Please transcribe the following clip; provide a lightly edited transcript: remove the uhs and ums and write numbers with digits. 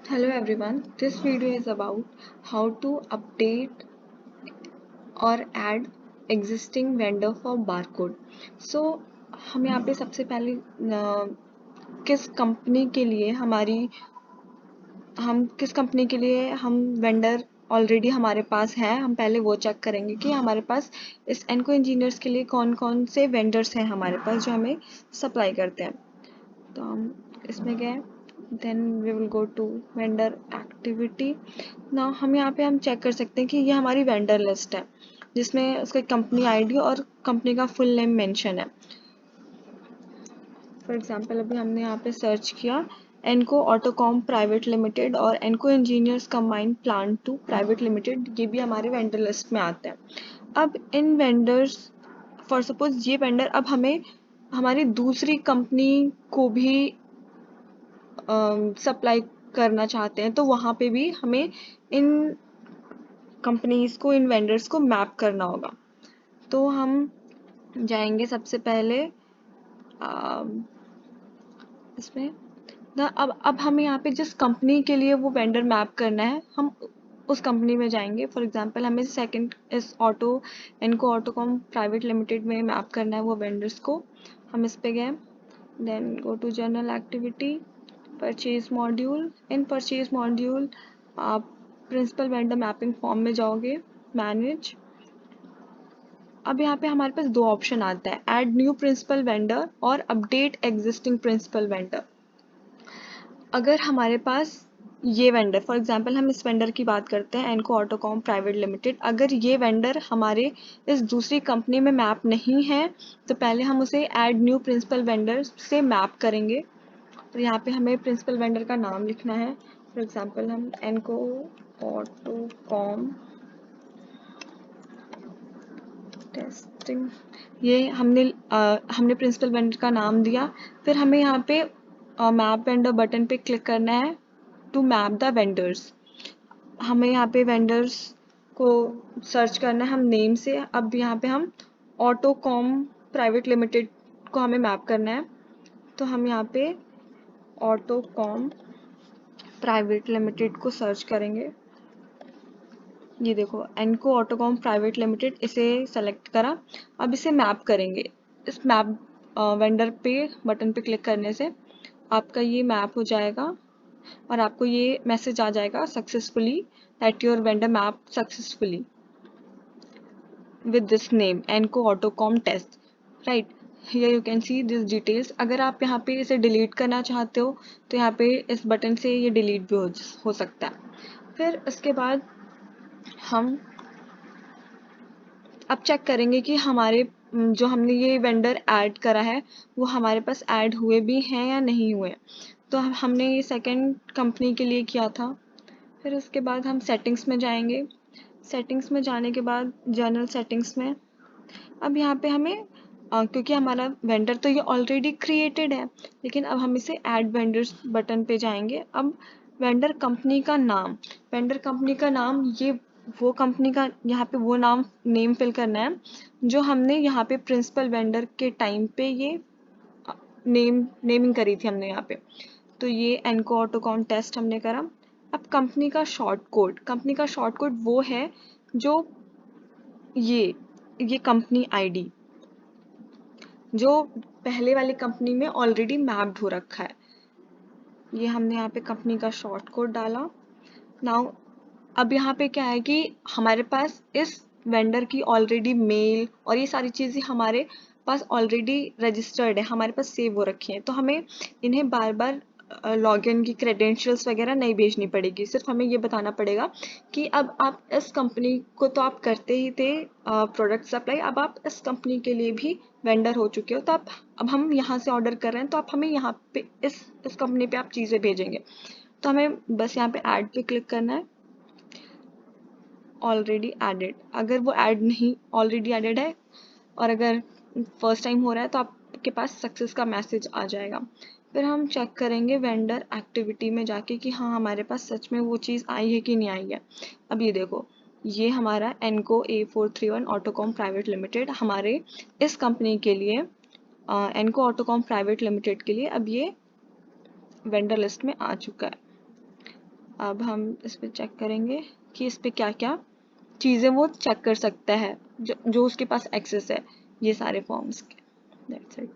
Hello everyone, this video is about how to update or add existing vendor for barcode. So हम यहाँ पे सबसे पहले किस कंपनी के लिए हम वेंडर ऑलरेडी हमारे पास है, हम पहले वो चेक करेंगे कि हमारे पास इस एनको इंजीनियर्स के लिए कौन कौन से वेंडर्स हैं हमारे पास जो हमें सप्लाई करते हैं। तो हम इसमें गए, then we will go to vendor activity. Now हम चेक कर सकते हैं कि ये हमारी वेंडर लिस्ट है जिसमें उसका कंपनी आईडी और कंपनी का फुल नेम मेंशन है। फॉर एग्जांपल अभी हमने यहाँ पे सर्च किया एनको ऑटोकॉम प्राइवेट लिमिटेड और Enco engineers combined plant 2 private limited, ये भी हमारे वेंडर लिस्ट में आते हैं। अब इन वेंडर्स, फॉर सपोज ये वेंडर अब हमें हमारी दूसरी कंपनी को भी सप्लाई करना चाहते हैं, तो वहाँ पे भी हमें इन कंपनीज को, इन वेंडर्स को मैप करना होगा। तो हम जाएंगे सबसे पहले इसमें अब हमें यहाँ पे जिस कंपनी के लिए वो वेंडर मैप करना है, हम उस कंपनी में जाएंगे। फॉर एग्जांपल हमें सेकंड इस एनको ऑटोकॉम प्राइवेट लिमिटेड में मैप करना है वो वेंडर्स को। हम इस पे गए, then go to general activity, purchase module. In purchase module आप प्रिंसिपल वेंडर मैपिंग फॉर्म में जाओगे, मैनेज। अब यहाँ पे हमारे पास दो ऑप्शन आता है, ऐड न्यू प्रिंसिपल वेंडर और अपडेट एग्जिस्टिंग प्रिंसिपल वेंडर। अगर हमारे पास ये वेंडर, फॉर एग्जांपल हम इस वेंडर की बात करते हैं एनको ऑटोकॉम प्राइवेट लिमिटेड, अगर ये वेंडर हमारे इस दूसरी कंपनी में मैप नहीं है तो पहले हम उसे ऐड न्यू प्रिंसिपल वेंडर से मैप करेंगे। तो यहाँ पे हमें प्रिंसिपल वेंडर का नाम लिखना है। फॉर एग्जांपल हम एनको ऑटोकॉम टेस्टिंग, ये हमने प्रिंसिपल वेंडर का नाम दिया। फिर हमें यहाँ पे मैप वेंडर बटन पे क्लिक करना है टू मैप द वेंडर्स। हमें यहाँ पे वेंडर्स को सर्च करना है हम नेम से। अब यहाँ पे हम ऑटोकॉम प्राइवेट लिमिटेड को हमें मैप करना है, तो हम यहाँ पे ऑटोकॉम प्राइवेट लिमिटेड को सर्च करेंगे। ये देखो एनको ऑटोकॉम प्राइवेट लिमिटेड, इसे सेलेक्ट करा। अब इसे मैप करेंगे। इस मैप वेंडर पे बटन पे क्लिक करने से आपका ये मैप हो जाएगा और आपको ये मैसेज आ जाएगा, successfully that your vendor map successfully with this name Enco Autocom test, right. Here you can see this details. अगर आप यहाँ पे इसे डिलीट करना चाहते हो तो यहाँ पे इस बटन से ये डिलीट भी हो सकता है। फिर उसके बाद हम अब चेक करेंगे कि हमारे जो हमने ये वेंडर ऐड करा है वो हमारे पास ऐड हुए भी हैं या नहीं हुए। तो हमने ये सेकंड कंपनी के लिए किया था। फिर उसके बाद हम सेटिंग्स में जाएंगे। सेटिंग्स में जाने के बाद जनरल सेटिंग्स में अब यहाँ पे हमें क्योंकि हमारा वेंडर तो ये ऑलरेडी क्रिएटेड है, लेकिन अब हम इसे ऐड वेंडर्स बटन पे जाएंगे। अब वेंडर कंपनी का नाम, वेंडर कंपनी का नाम, ये वो कंपनी का यहाँ पे वो नेम फिल करना है जो हमने यहाँ पे प्रिंसिपल वेंडर के टाइम पे ये नेमिंग करी थी हमने यहाँ पे। तो ये एनको ऑटोकॉम टेस्ट हमने करा। अब कंपनी का शॉर्ट कोड, कंपनी का शॉर्ट कोड वो है जो ये कंपनी आईडी जो पहले वाली कंपनी में ऑलरेडी मैप्ड हो रखा है, ये हमने यहाँ पे कंपनी का शॉर्ट कोड डाला। नाउ अब यहाँ पे क्या है कि हमारे पास इस वेंडर की ऑलरेडी मेल और ये सारी चीज़ें हमारे पास ऑलरेडी रजिस्टर्ड है, हमारे पास सेव हो रखी हैं, तो हमें इन्हें बार बार लॉगिन की क्रेडेंशियल्स वगैरह नहीं भेजनी पड़ेगी। सिर्फ हमें ये बताना पड़ेगा कि अब आप इस कंपनी को तो आप करते ही थे प्रोडक्ट सप्लाई, अब आप इस कंपनी के लिए भी वेंडर हो चुके हो, तो आप अब हम यहाँ से ऑर्डर कर रहे हैं तो आप हमें यहाँ पे इस कंपनी पे आप चीज़ें भेजेंगे। तो हमें बस यहाँ पे ऐड पे क्लिक करना है, ऑलरेडी एडेड। अगर वो ऐड नहीं ऑलरेडी एडेड है और अगर फर्स्ट टाइम हो रहा है तो आपके पास सक्सेस का मैसेज आ जाएगा। फिर हम चेक करेंगे वेंडर एक्टिविटी में जाके कि हाँ हमारे पास सच में वो चीज़ आई है कि नहीं आई है। अब ये देखो, ये हमारा Enco A431 Autocomp private limited हमारे इस कंपनी के लिए, एनको ऑटोकॉम प्राइवेट लिमिटेड के लिए अब ये वेंडर लिस्ट में आ चुका है। अब हम इस पे चेक करेंगे कि इस पे क्या क्या चीज़ें वो चेक कर सकता है जो जो उसके पास एक्सेस है ये सारे फॉर्म्स के। That's it.